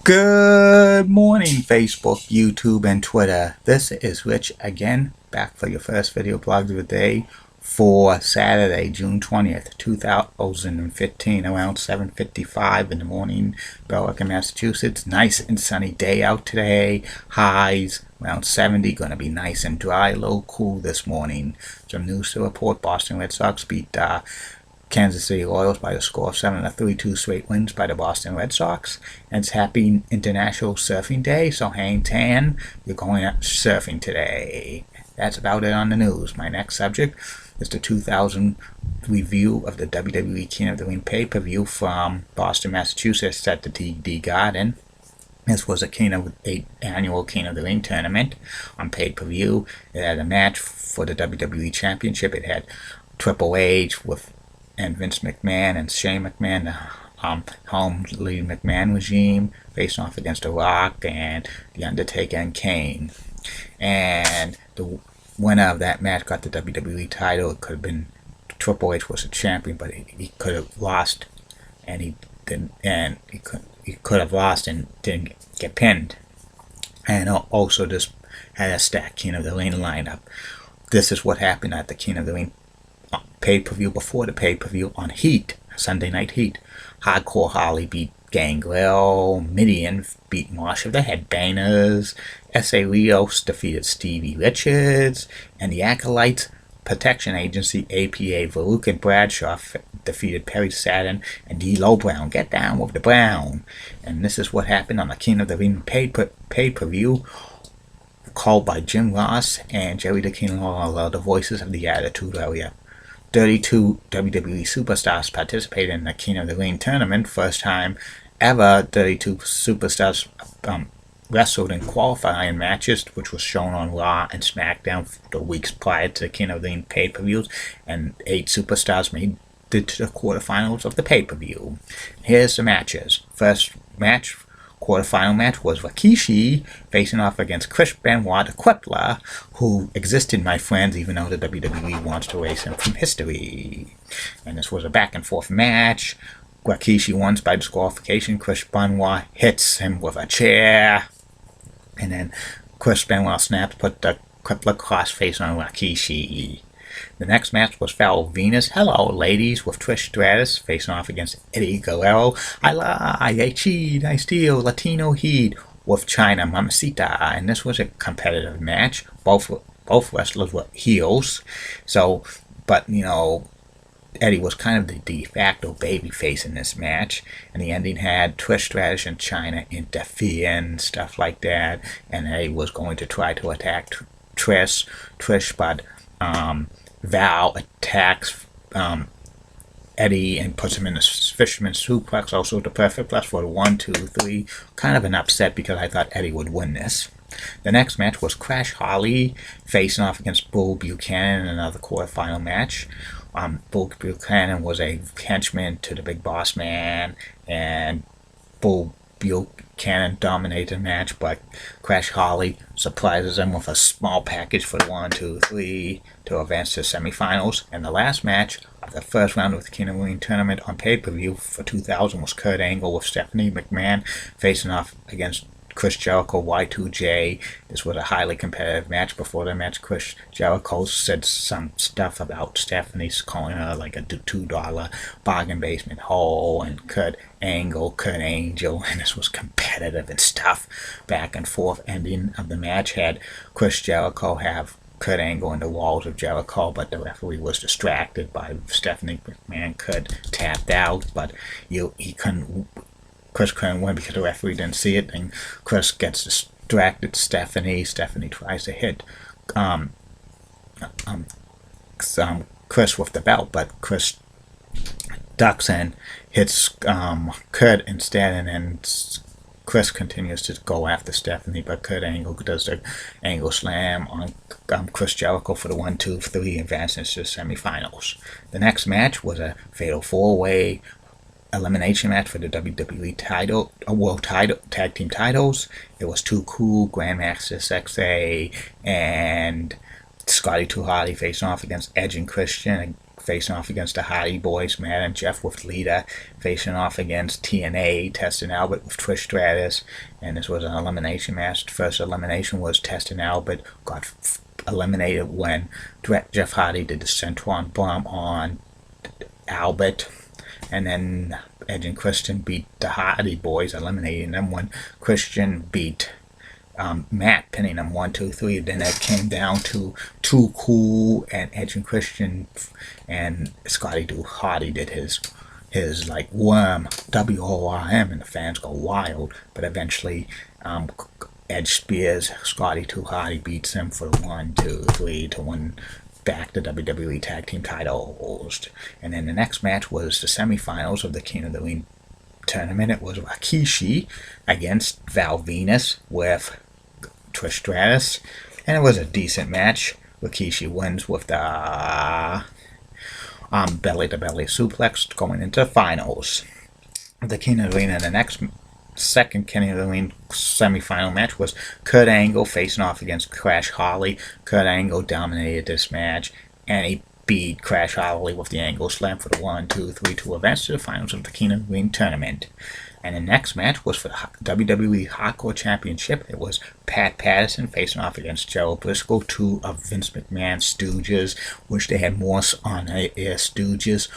Good morning, Facebook, YouTube, and Twitter. This is Rich again, back for your first video blog of the day for Saturday, June 20th, 2015, around 7:55 in the morning, Billerica, Massachusetts. Nice and sunny day out today. Highs around 70, going to be nice and dry, a little cool this morning. Some news to report. Boston Red Sox beat Kansas City Royals by a score of 7-3, two straight wins by the Boston Red Sox. And it's Happy International Surfing Day, so hang tan, you're going out surfing today. That's about it on the news. My next subject is the 2000 review of the WWE King of the Ring pay-per-view from Boston, Massachusetts at the TD Garden. This was a annual King of the Ring tournament on pay-per-view. It had a match for the WWE Championship. It had Triple H and Vince McMahon and Shane McMahon, the Lee McMahon regime, facing off against The Rock and The Undertaker and Kane. And the winner of that match got the WWE title. It could have been Triple H was a champion, but he could have lost, and he didn't. And he could have lost and didn't get pinned. And also, this had a stacked King of the Ring lineup. This is what happened at the King of the Ring pay-per-view. Before the pay-per-view on Heat, Sunday Night Heat, Hardcore Holly beat Gangrel, Midian beat Marsh of the Headbangers, S.A. Rios defeated Stevie Richards, and the Acolytes Protection Agency, APA, Farouk and Bradshaw defeated Perry Saturn and D'Lo Brown. Get down with the Brown. And this is what happened on the King of the Ring pay-per-view, called by Jim Ross and Jerry the King Lawler, the voices of the Attitude Era. 32 WWE superstars participated in the King of the Ring tournament. First time ever 32 superstars wrestled in qualifying matches, which was shown on Raw and SmackDown the weeks prior to the King of the Ring pay-per-views, and 8 superstars made it to the quarterfinals of the pay-per-view. Here's the matches. First match, quarterfinal match, was Rikishi facing off against Chris Benoit, the Crippler, who existed, my friends, even though the WWE wants to erase him from history. And this was a back-and-forth match. Rikishi wins by disqualification. Chris Benoit hits him with a chair, and then Chris Benoit snaps, put the Crippler cross-face on Rikishi. The next match was Foul Venus, hello ladies, with Trish Stratus facing off against Eddie Guerrero. I lie, I cheat, I steal, Latino Heat with China Mamacita. And this was a competitive match. Both wrestlers were heels. But Eddie was kind of the de facto babyface in this match, and the ending had Trish Stratus and China interfering, stuff like that, and Eddie was going to try to attack Trish, but Val attacks Eddie and puts him in a fisherman suplex, also the perfect plus for the 1, 2, 3. Kind of an upset because I thought Eddie would win this. The next match was Crash Holly facing off against Bull Buchanan in another quarterfinal match. Bull Buchanan was a henchman to the Big Boss Man, and Bull Buchanan dominated the match, but Crash Holly surprises him with a small package for the 1, 2, 3 to advance to the semifinals. And the last match of the first round of the King of the Ring tournament on pay-per-view for 2000 was Kurt Angle with Stephanie McMahon facing off against Chris Jericho, Y2J. This was a highly competitive match. Before the match, Chris Jericho said some stuff about Stephanie's calling her like a $2 bargain basement hole, and Kurt Angel, and this was competitive and stuff, back and forth. Ending of the match had Chris Jericho have Kurt Angle in the walls of Jericho, but the referee was distracted by Stephanie McMahon. Kurt tapped out, but he couldn't. Chris couldn't win because the referee didn't see it, and Chris gets distracted. Stephanie tries to hit Chris with the belt, but Chris ducks and hits Kurt instead, and then Chris continues to go after Stephanie, but Kurt Angle does the Angle Slam on Chris Jericho for the 1, 2, 3, advances to the semifinals. The next match was a fatal 4-way elimination match for the WWE title, World title, Tag Team titles. It was Too Cool, Grandmaster Sexay, and Scotty 2 Hotty facing off against Edge and Christian facing off against the Hardy Boys, Matt and Jeff with Lita facing off against TNA, Test and Albert with Trish Stratus, and this was an elimination match. The first elimination was Test and Albert got eliminated when Jeff Hardy did the Senton Bomb on Albert, and then Edge and Christian beat the Hardy Boys, eliminating them when Christian beat Matt, pinning them 1, 2, 3. Then it came down to Too Cool and Edge and Christian, and Scotty Too Hardy did his like worm, WORM, and the fans go wild. But eventually, Edge spears Scotty Too Hardy, beats him for 1, 2, 3 to win back the WWE Tag Team titles. And then the next match was the semifinals of the King of the Ring tournament. It was Rikishi against Val Venus with Trish Stratus, and it was a decent match. Rikishi wins with the belly-to-belly suplex going into the finals. The King of the Ring, and the next second King of the Ring semifinal match was Kurt Angle facing off against Crash Holly. Kurt Angle dominated this match, and he beat Crash Holly with the Angle Slam for the 1, 2, 3 to advance to the finals of the King of the Ring tournament. And the next match was for the WWE Hardcore Championship. It was Pat Patterson facing off against Gerald Briscoe, two of Vince McMahon's stooges, which they had more on-air stooges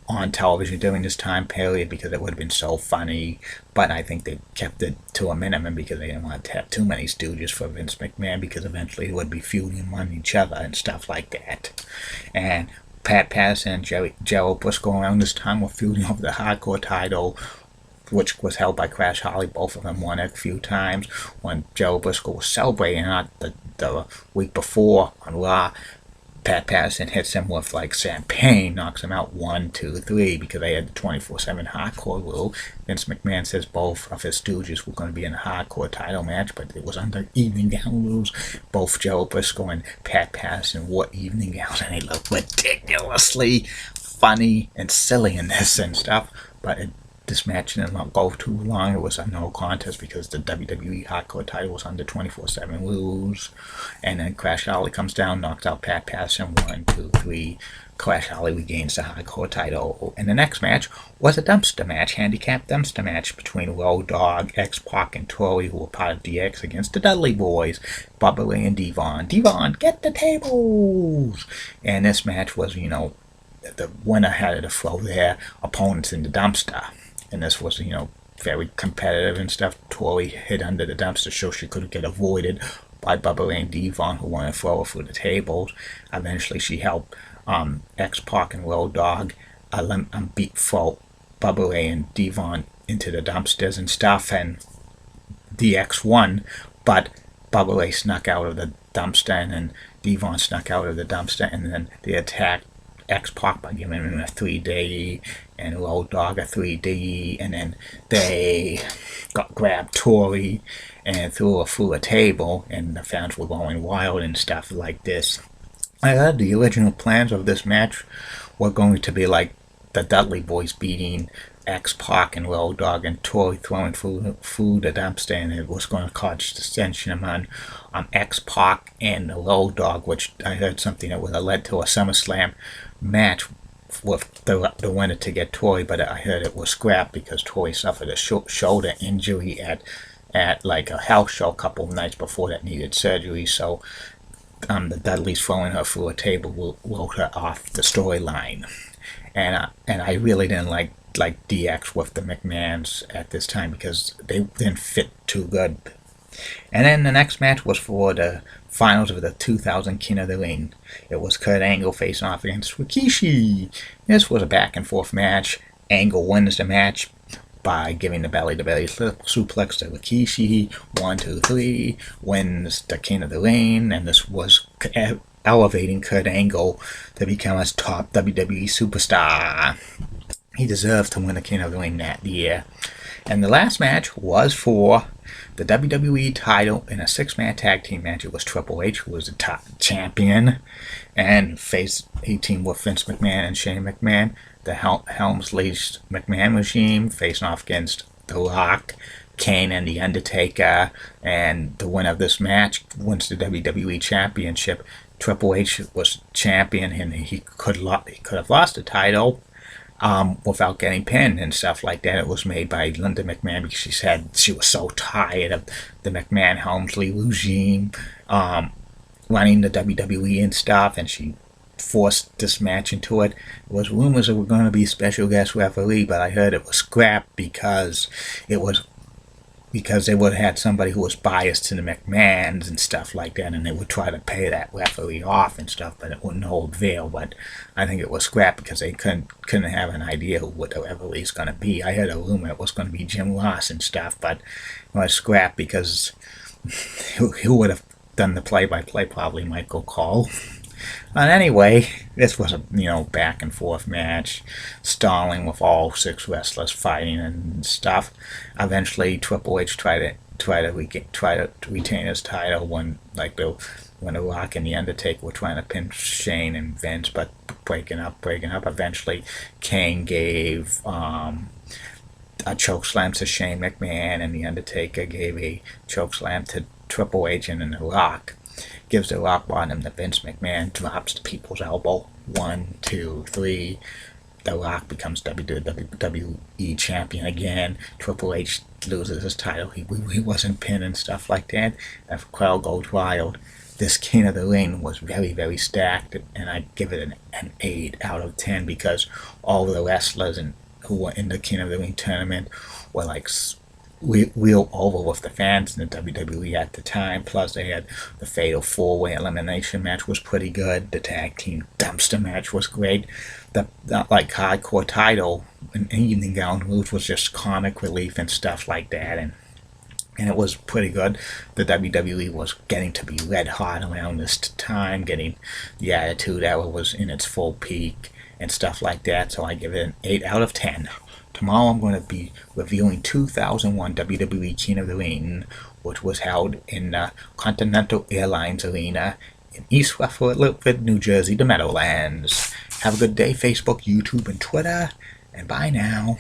on television during this time period because it would have been so funny. But I think they kept it to a minimum because they didn't want to have too many stooges for Vince McMahon, because eventually they would be feuding on each other and stuff like that. And Pat Patterson and Gerald Briscoe around this time were feuding over the Hardcore title, which was held by Crash Holly. Both of them won it a few times. When Gerald Briscoe was celebrating the week before on Raw, Pat Patterson hits him with like champagne, knocks him out 1, 2, 3 because they had the 24/7 Hardcore rule. Vince McMahon says both of his stooges were going to be in a Hardcore title match, but it was under evening gown rules. Both Gerald Briscoe and Pat Patterson wore evening gowns, and they looked ridiculously funny and silly in this and stuff. But this match did not go too long. It was a no contest because the WWE Hardcore title was under 24/7 rules. And then Crash Holly comes down, knocks out Pat Patterson 1, 2, 3. Crash Holly regains the Hardcore title. And the next match was a dumpster match, handicap dumpster match between Road Dogg, X-Pac, and Tori, who were part of DX, against the Dudley Boys, Bubba Ray and Devon. Devon, get the tables! And this match was, the winner had to throw their opponents in the dumpster. And this was, very competitive and stuff. Tori hid under the dumpster so she couldn't get avoided by Bubba Ray and Devon, who wanted to throw her through the tables. Eventually, she helped X-Pac and Road Dogg throw Bubba Ray and Devon into the dumpsters and stuff, and DX won, but Bubba Ray snuck out of the dumpster, and then Devon snuck out of the dumpster, and then they attacked X-Pac by giving him a 3D and Road Dogg a 3D, and then they grabbed Tori and threw her through a table, and the fans were going wild and stuff like this. I heard the original plans of this match were going to be like the Dudley Boys beating X-Pac and Road Dogg, and Tori throwing through the dumpster, and it was going to cause dissension among X-Pac and the Road Dogg, which I heard something that would have led to a SummerSlam match with the winner to get Tori, but I heard it was scrapped because Tori suffered a shoulder injury at like a house show a couple of nights before that needed surgery, so the Dudleys throwing her through a table wrote her off the storyline. And I really didn't like DX with the McMahons at this time because they didn't fit too good. And then the next match was for the finals of the 2000 King of the Ring. It was Kurt Angle facing off against Rikishi. This was a back and forth match. Angle wins the match by giving the belly-to-belly suplex to Rikishi. 1, 2, 3. Wins the King of the Ring, and this was elevating Kurt Angle to become a top WWE superstar. He deserved to win the King of the Ring that year. And the last match was for the WWE title in a 6-man tag team match. It was Triple H, who was the top champion, and he teamed with Vince McMahon and Shane McMahon. The Helmsley's McMahon regime facing off against The Rock, Kane, and The Undertaker. And the winner of this match wins the WWE Championship. Triple H was champion, and he could have lost the title without getting pinned and stuff like that. It was made by Linda McMahon because she said she was so tired of the McMahon-Helmsley regime running the WWE and stuff, and she forced this match into it. There was rumors it were going to be special guest referee, but I heard it was scrapped because they would have had somebody who was biased to the McMahons and stuff like that, and they would try to pay that referee off and stuff, but it wouldn't hold avail. But I think it was scrapped because they couldn't have an idea who what the referee's going to be. I heard a rumor it was going to be Jim Ross and stuff, but it was scrapped because who would have done the play-by-play? Probably Michael Cole. And anyway, this was a back and forth match, stalling with all 6 wrestlers fighting and stuff. Eventually, Triple H tried to retain his title when The Rock and the Undertaker were trying to pin Shane and Vince, but breaking up. Eventually, Kane gave a chokeslam to Shane McMahon, and the Undertaker gave a chokeslam to Triple H, and then The Rock gives the rock bottom to Vince McMahon, drops the people's elbow. 1, 2, 3. The Rock becomes WWE champion again. Triple H loses his title. He wasn't pinned and stuff like that. The crowd goes wild. This King of the Ring was very, very stacked, and I give it an 8 out of 10 because all the wrestlers who were in the King of the Ring tournament were like real over with the fans in the WWE at the time. Plus they had the Fatal 4-Way elimination match was pretty good. The tag team dumpster match was great. The hardcore title and evening gown move was just comic relief and stuff like that, and it was pretty good. The WWE was getting to be red hot around this time, getting the Attitude Era was in its full peak and stuff like that, so I give it an 8 out of 10. Tomorrow I'm going to be reviewing 2001 WWE King of the Ring, which was held in the Continental Airlines Arena in East Rutherford, New Jersey, the Meadowlands. Have a good day, Facebook, YouTube, and Twitter, and bye now.